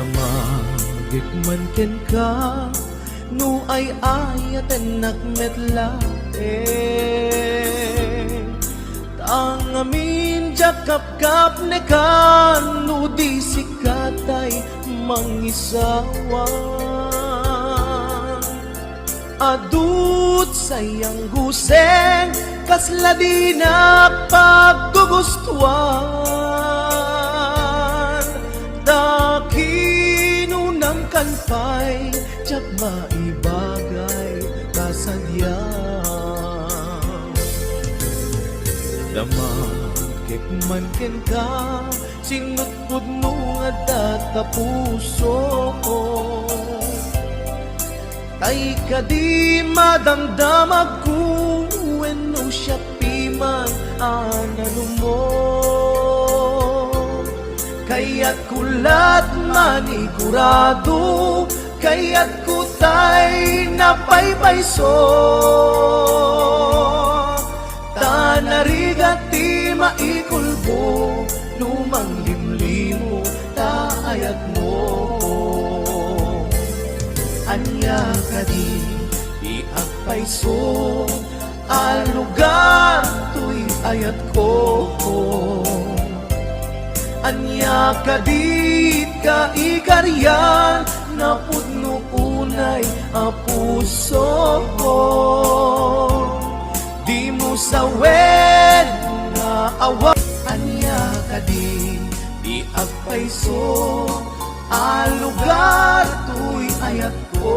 Damagit man ken ka, no ay ayaten nakmetlate. Tangamin jakap-kap ne kan, no di sikatay mangisawan. Adut sayang guseng, kasla di na paggugustuhan. Takinunang kanpay, tsak maibagay kasadyan. Damakik man ken ka, sinutpud mo nga data puso ko. Tay ka di madamdamag ko, wenno siya piman anano mo. Kaya't kulat manigurado, kaya't kutay napaypayso. Tanarigat di maikulbo, lumang limlimo taayat mo. Anya ka di agpayso, alugar to'y ayat ko. Anya ka di ka ikaryan, napudno unay apuso ko. Di mo sawen na awa. Anya ka di agpayso, alugar to'y ayat ko.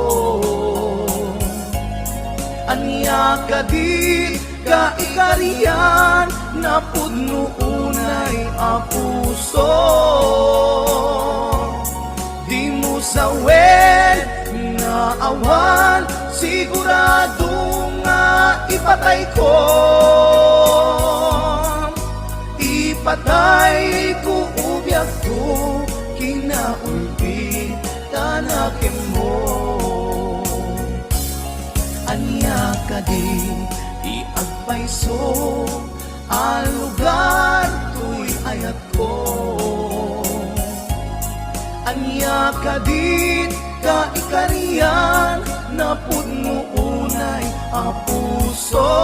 Anya ka di ka ikariyan, napudno unay apuso. Di mo sawen na awan, sigurado nga ipatay ko. Ipatay ko ubyak ko, kinaulpi tanakin mo. Anya ka di agpayso, alugar to'y ayat ko. Anya ka di ka ikariyan, napudno unay apuso.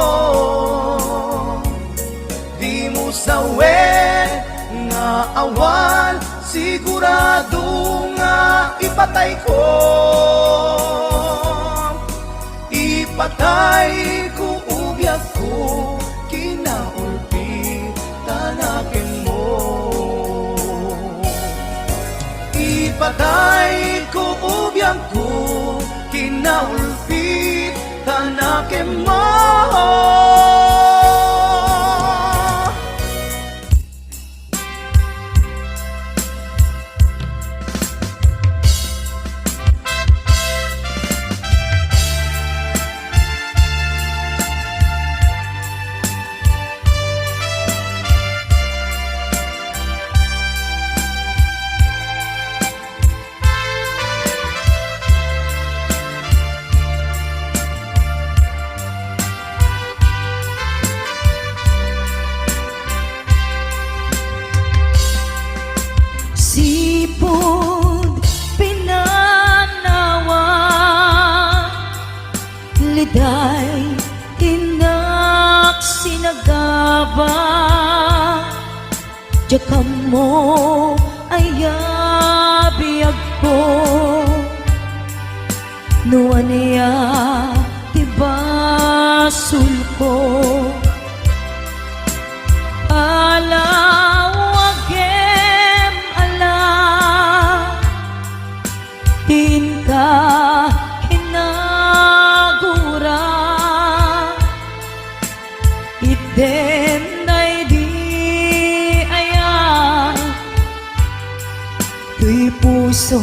Di mo sawen nga awan, sigurado nga ipatay ko. Ipatay ko ubyak ko, kinaulpi tanakin mo. Ipatay ko ubyak ko, kinaulpi tanakin mo. Sipod pinanawa, liday tinak sinagaba. Jakam mo ayabiyag ko, nuwan niya tibasul ko. Alawagem ala, din ka hinagura. Iden ay di ayan, tuy puso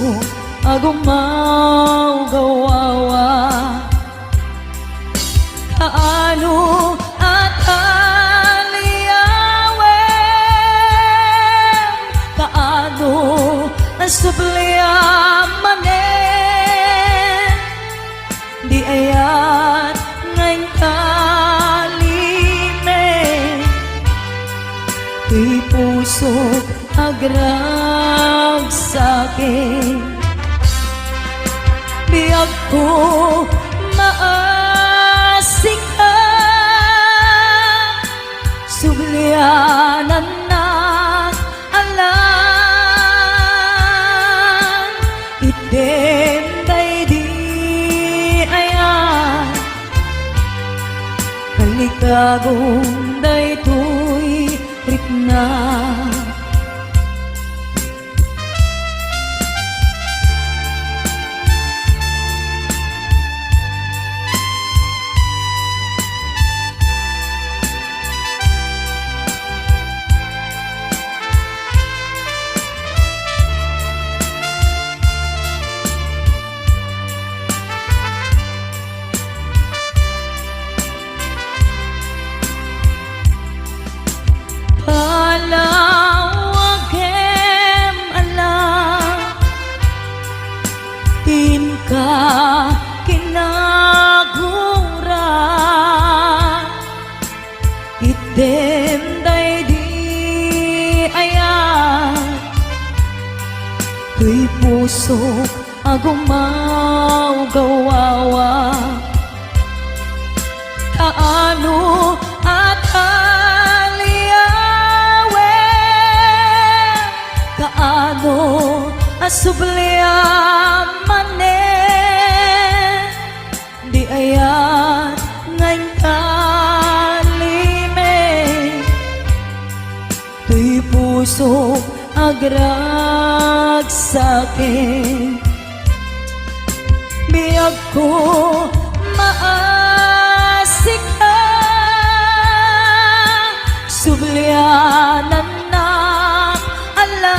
agumaw gawawa. Kaano at subliamanen, di ayat ngayon kalime, di puso agrag sa'kin. Biyag ko maasik ka, sublianan na alam. Item day di ayan, kalikagong day tuy rikna. Palawagem alam, tin ka kinagura, item day di ayan, tuy puso agumaw gawawa. Kaano at kaano asubliaman di ayan ngayon kalime, tuy puso agrag sa'kin. Biyag ko maasik ka, sublianan na alam.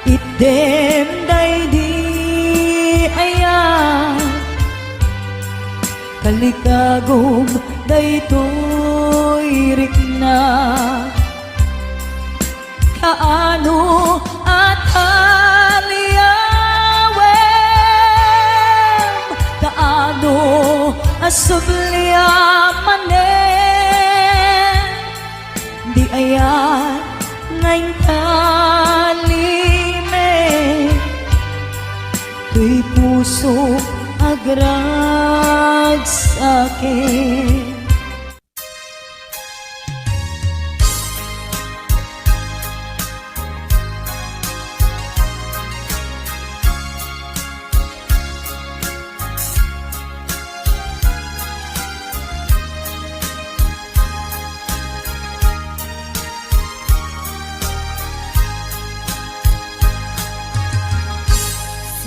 Item day di ayan, kalikagong day tuy rikna. Kaano at aliyawem, kaano asubliaman di ayan ngayon kalime, tuy puso agrag sa'kin.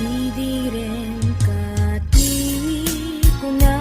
Sidiren kati ko na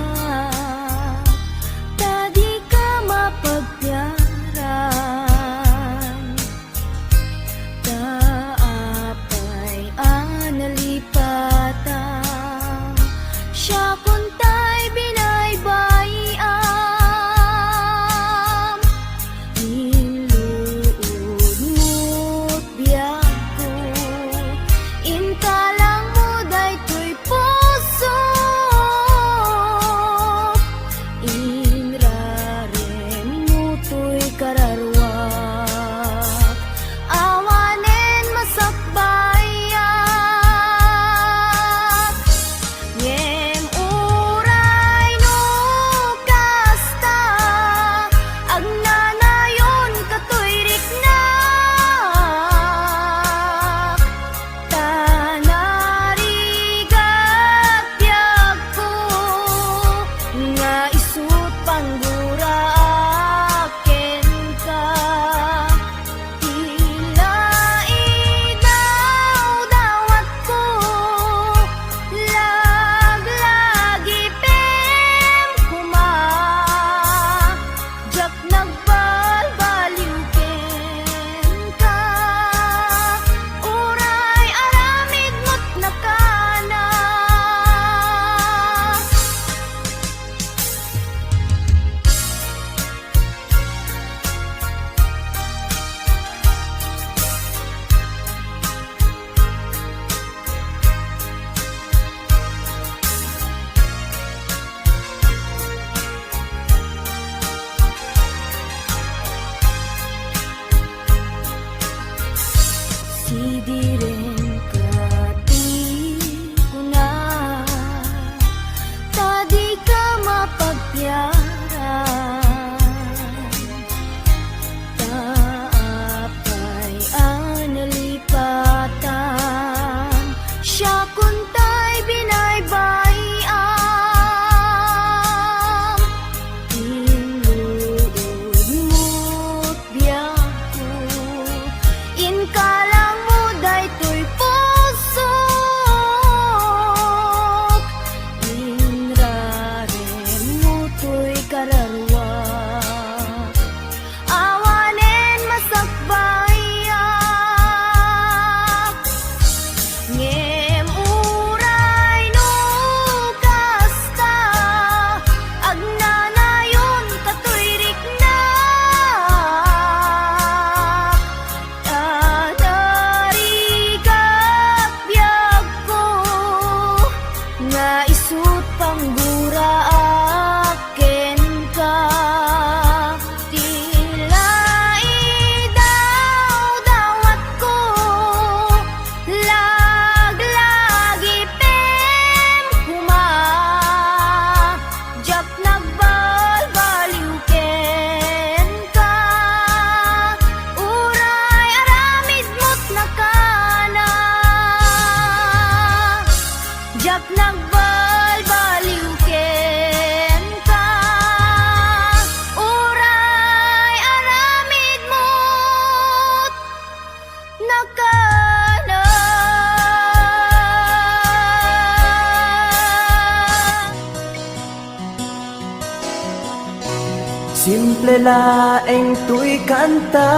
Simple laeng tuy kanta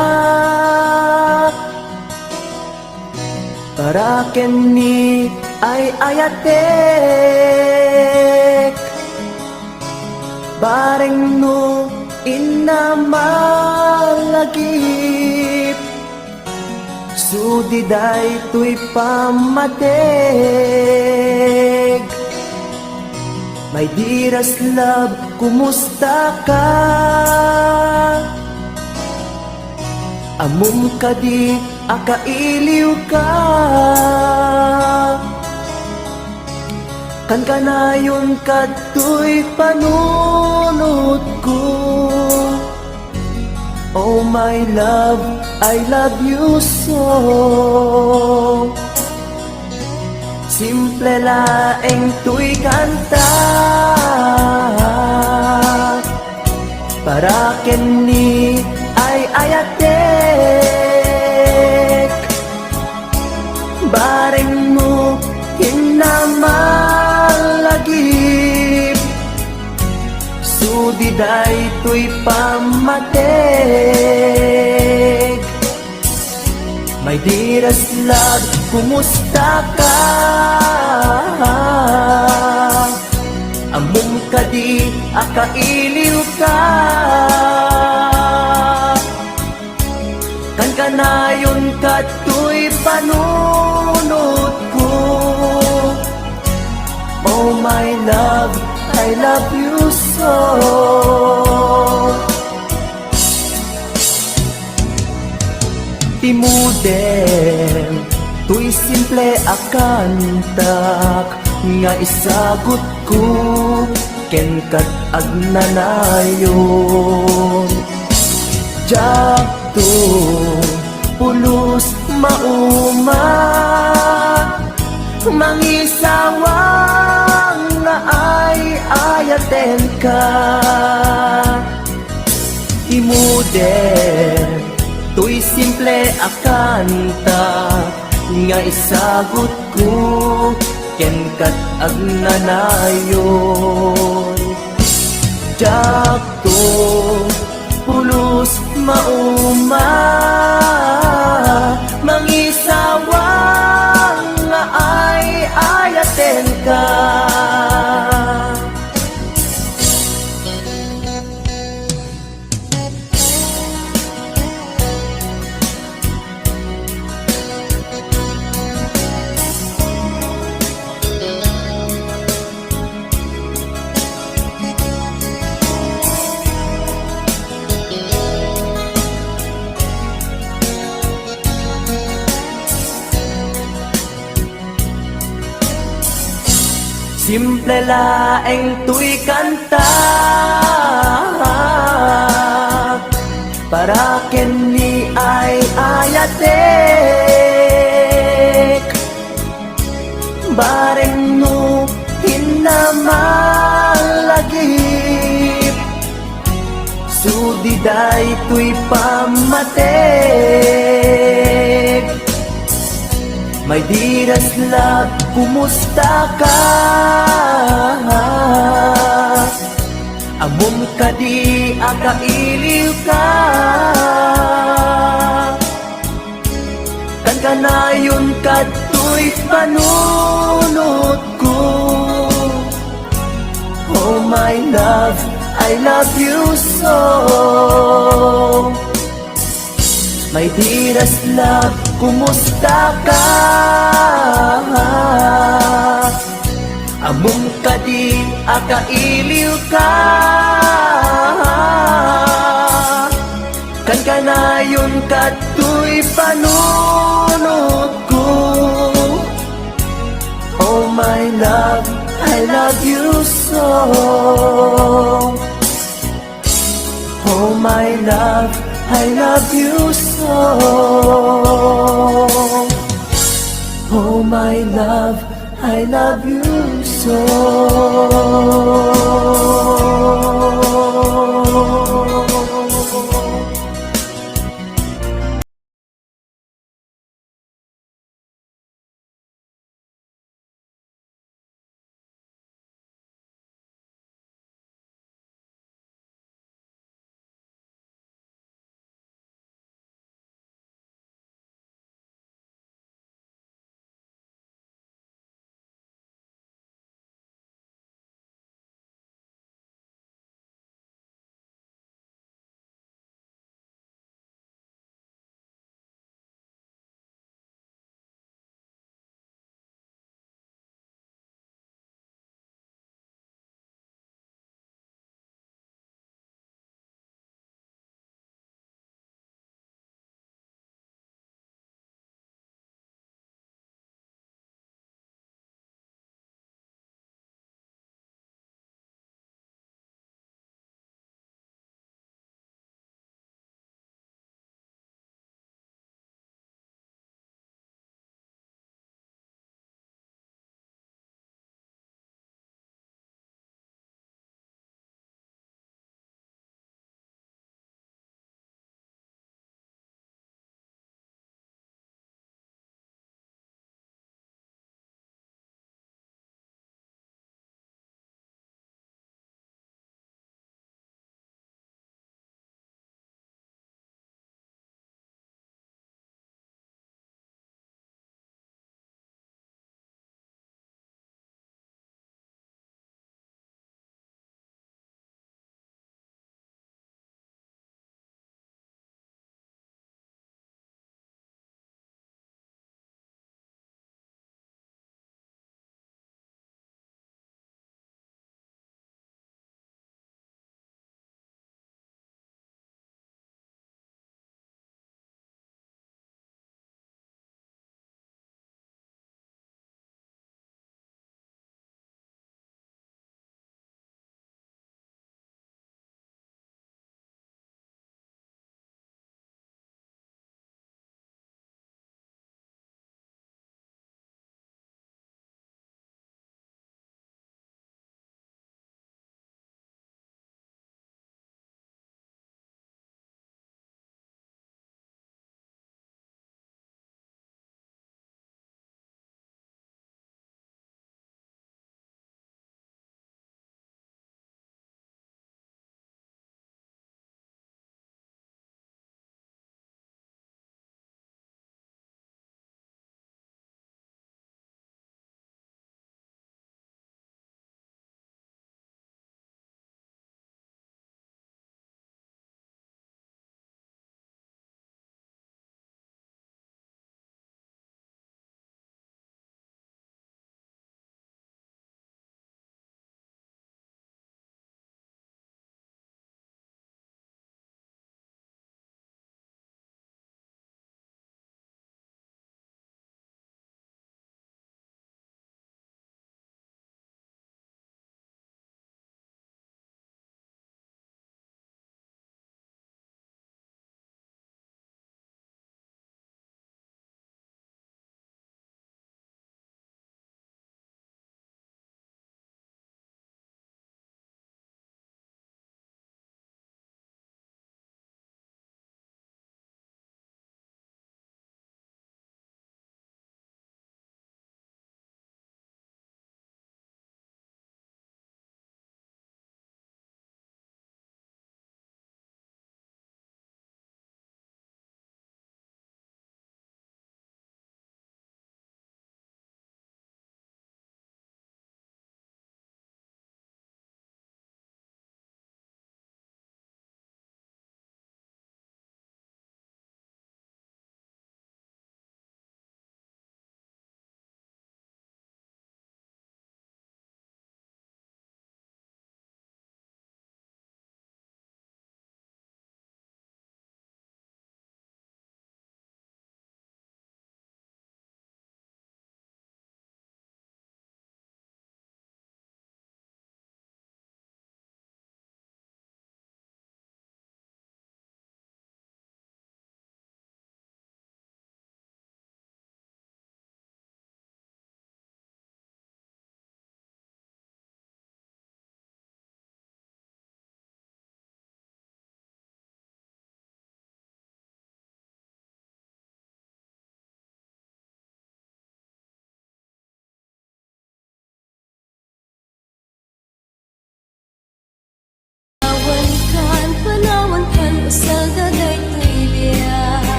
para kenni ay ayatek bareng no inamalagip sudiday tuy pamateg. My dearest love, kumusta ka? Amom ka di, akailiw ka. Kan kanayon ka tuy panunod ko. Oh my love, I love you so. Simple laeng tuy kanta para kenni ay ayatek bareng mo hinamalagip sudiday tuy pamateg. My dearest love, kumusta ka? Amom ka di, akailiw ka. Kan kanayon ka tuy panunod ko. Oh my love, I love you so. Timudem, tuy simple akantak nga isagot ko ken kat agnanayon. Jakto pulos mauma mangisawang nga ay ayaten ka. Timudem, tuy simple akanta nga isagot ko ken kat agnanayon. Jakto pulos mauma mangisawang nga ay ayaten ka. Simple laeng tuy kanta para kenni ay ayatek bareng no hinamalagip sudiday tuy pamateg. My dearest love, kumusta ka? Amom ka di, akailiw ka. Kan kanayon ka tuy panunod ko. Oh my love, I love you so. My dearest love, kumusta ka? Amom ka di, akailiw ka. Kan kanayon ka tuy panunod ko. Oh my love, I love you so. Oh my love, I love you so. Oh my love, I love you so.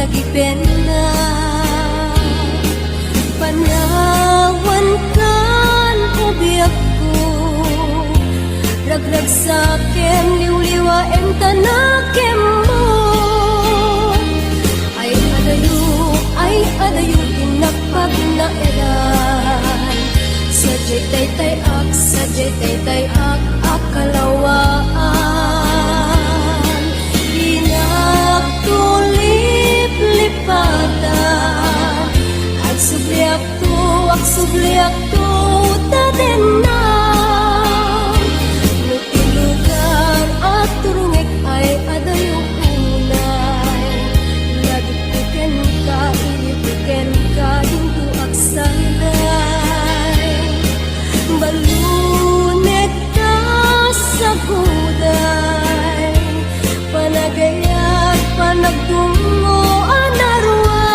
lagipin na panawan kan ubiyak ko ragrag sa kem liwliwaen tanakem mo ay adayo tinapag na eran sadyay tay ak akalawaan inagtulip lipatan ak subliak to taten na nutilugan at turungik ay adayong unay ladupiken ka ilipiken ka hinto aksanay balunek ka sa kuday panagayat panagtungo anarway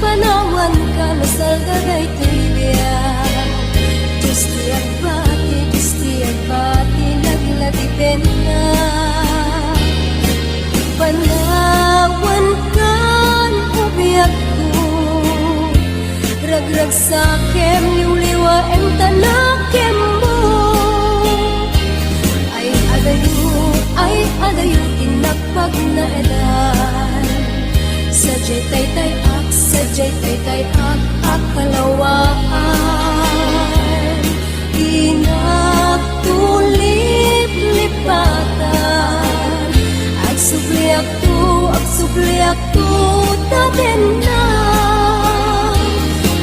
panawan kan asal gaday tulian Gusti ang bati naglagipin na panawan kan ubiyak ko ragrag sa kem liwliwaen tanakem mo ay adayo tinapag na edan sadyay tay ak akalawaan inagtulip lipatan ak subliak to taten na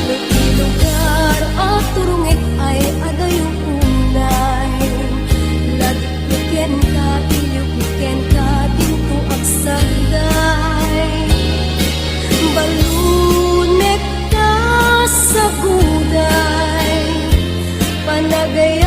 may lugar at turungit ay adayong unay lagpiken ka ilipiken ka dinto aksanday balunek ka sa kuday panagay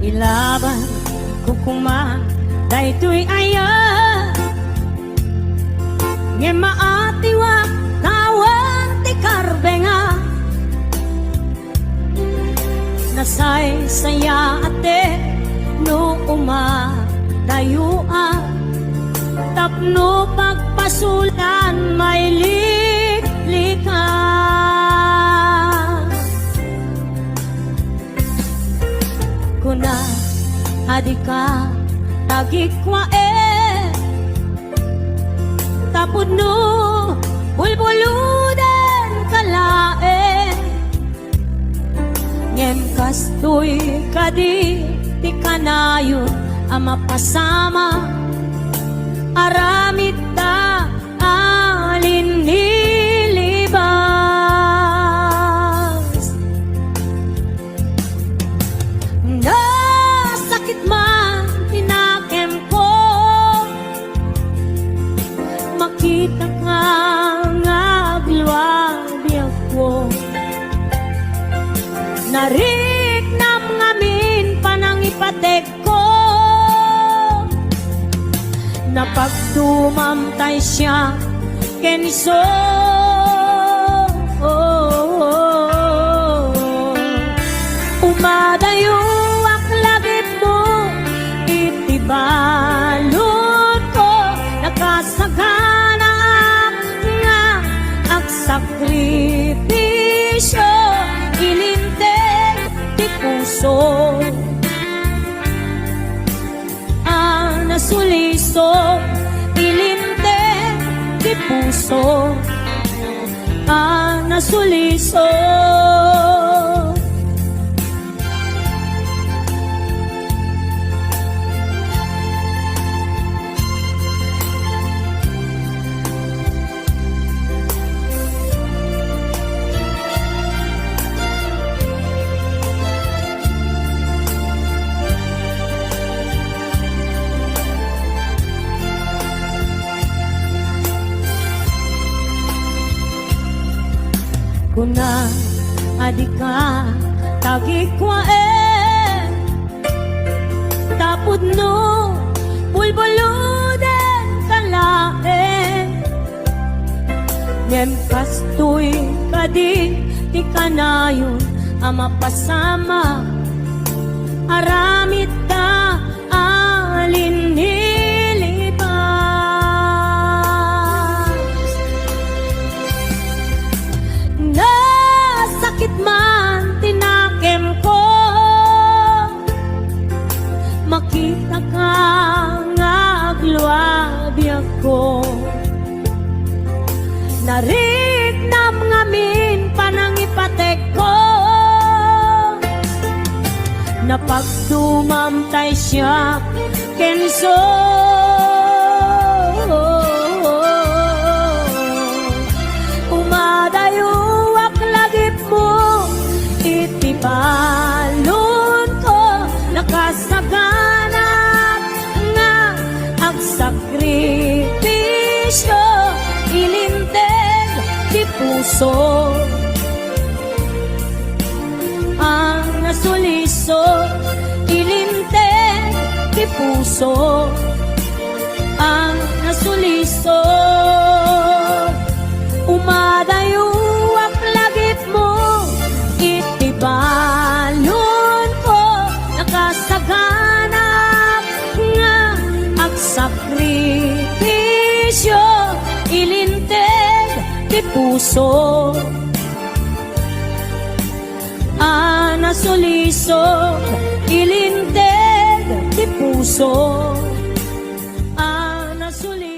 ilaban ko kuma daytoy aya nge maatiwa kawan ti karbenga nasay saya ate no umadayua tapno pagpasulan may liklika kuna adika tagikwa tapod no bulbuludan kalae ngem kastoy kadi ti kanayon ama pasama aramid ta alin nilibas nasakit man tinakem ko makita ka nga bilwag ko nariknam ngamin panang ipatek ko napagdumamtay siya keniso umadayo ak lagip mo itibalot ko nakasagana nga ak sakripisyo ilinteg ti puso ang nasuliso ilinteg ti puso ang nasuliso kuna adika tagikwa tapod no bulbuluden kalae ngem kastoy kadi ti kanayon ama pasama aramid ta alin sakit man tinakem ko makita ka nga agluabiyag ko nariknam ngamin panang ipatek ko napagdumamtay siya kenso umadayo itibalon ko nakasaganap nga ang sakripisyo ilinteg ti puso ang nasuliso ilinteg ti puso ang nasuliso umadayo ak lagip mo itibalon ko nakasaganap nga ang sakripisyo ilinteg ti puso ang nasuliso ilinteg ti puso ang nasuliso.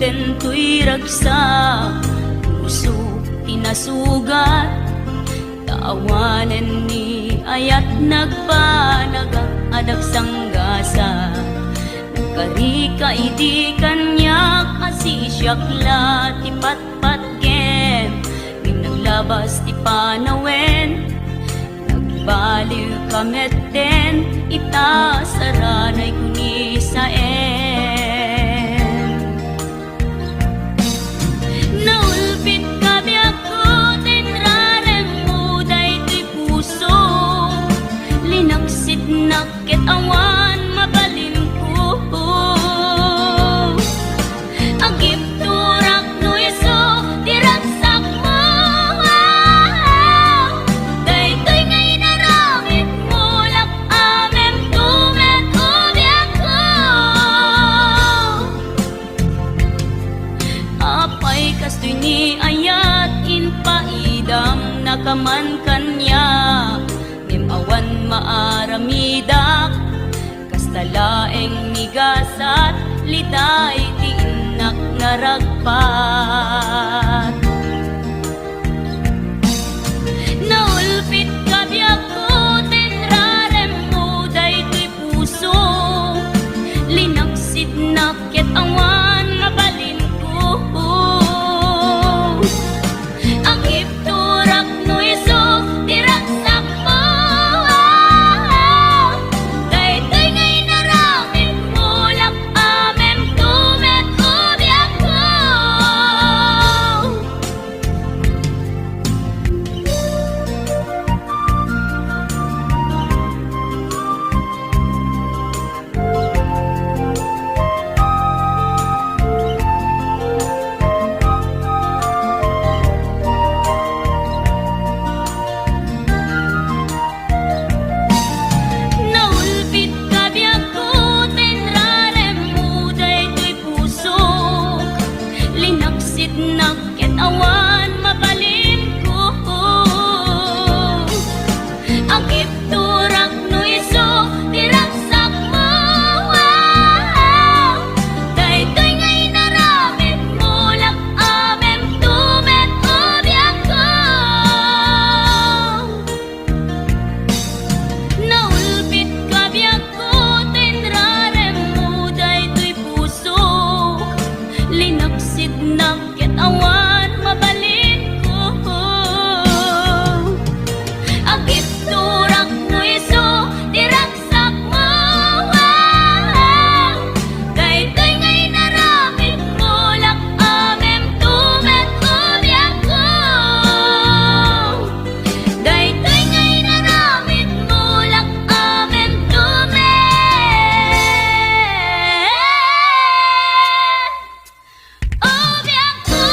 kontento'y ragsa, puso tinasugat, taawanan ni ayat nagpanagak adag sanggasa. Nagkarika idi kanyak asisyakla ti patpatken, ginnaglabas ti panawen, nagbaliw kametten, ita saranay kuni saen. Naulpit kabi ako, tinrarem mo daytoy puso, linaksit nakit awan mabalin ko. Agip turak no iso, diragsak mo, daytoy ngay naramit mo, lak amem tumet ubiak ko. Apay kastoy ni ayat inpaidam nakaman kanya, awan maaramidak, kastalaeng migasat, litay ti inak naragpat. Naulpit kabi ako, tinrarem mo daytoy puso, linaksid nakit awan mabalin ko. Agip turak no iso, diragsak mo, daytoy ngay naramit mo, lak amem tumet ubiak ko. Naulpit kabi ako, tinrarem mo daytoy puso, linaksit nakit awan mabalin ko. Agip turak no iso, diragsak mo, daytoy ngay naramit mo, lak amem tumet ubiak ko. Naulpit kabi ako, tinrarem mo daytoy puso, linaksid nakit awan mabalin ko. Agip turak no iso, diragsak mo, daytoy ngay naramit mo, lak amem tumet ubiak ko. Daytoy ngay naramit mo, lak amem tumet ubiak ko.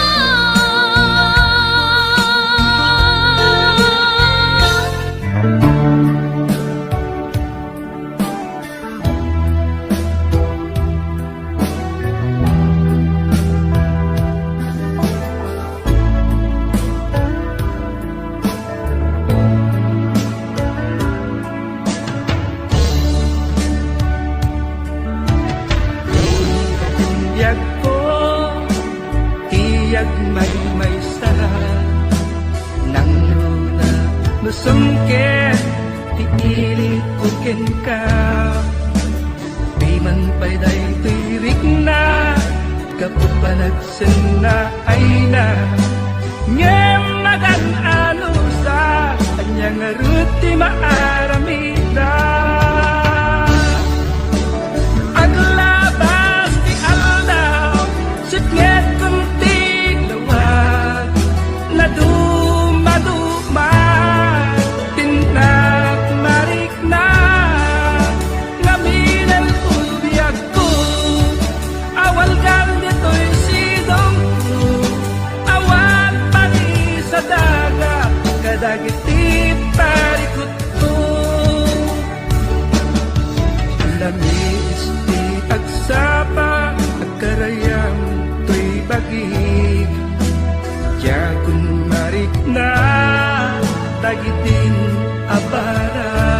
Tiyag ko, tiyag may sa nang luna nusungket, tiili kukin ka. Di man pa'y daytoy rikna, kapupanagsin na ay na. Ngem magan alusa, anyang aruti maaramida. Aglabas di aldaw, sitnget kunting lawag, na dumaduma, tinag marik na, ngaminal ubiag ko, awal gal dito'y sidong ko, awal pati sa daga, kadagiti parikot ko. Lamis di agsapa, agkarayam to'y bagig, Diyagun marik na, tagitin abara.